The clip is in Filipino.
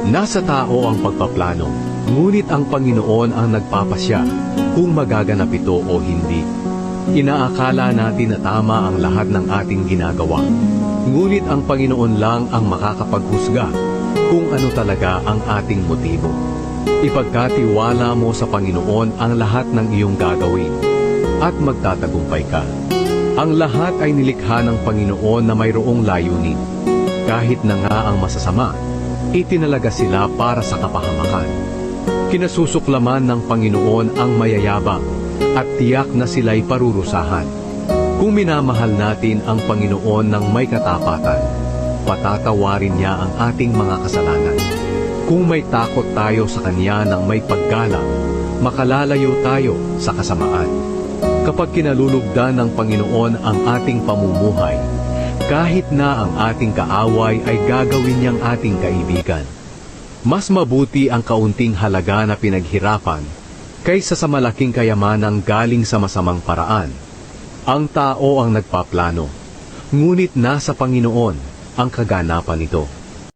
Nasa tao ang pagpaplano, ngunit ang Panginoon ang nagpapasya kung magaganap ito o hindi. Inaakala natin na tama ang lahat ng ating ginagawa, ngunit ang Panginoon lang ang makakapaghusga kung ano talaga ang ating motibo. Ipagkatiwala mo sa Panginoon ang lahat ng iyong gagawin at magtatagumpay ka. Ang lahat ay nilikha ng Panginoon na mayroong layunin. Kahit na nga ang masasama, itinalaga sila para sa kapahamakan. Kinasusuklaman ng Panginoon ang mayayabang at tiyak na sila'y parurusahan. Kung minamahal natin ang Panginoon ng may katapatan, patatawarin niya ang ating mga kasalanan. Kung may takot tayo sa Kanya ng may paggalang, makalalayo tayo sa kasamaan. Kapag kinalulugdan ng Panginoon ang ating pamumuhay, kahit na ang ating kaaway ay gagawin niyang ating kaibigan. Mas mabuti ang kaunting halaga na pinaghirapan kaysa sa malaking kayamanang galing sa masamang paraan. Ang tao ang nagpaplano, ngunit nasa Panginoon ang kaganapan nito.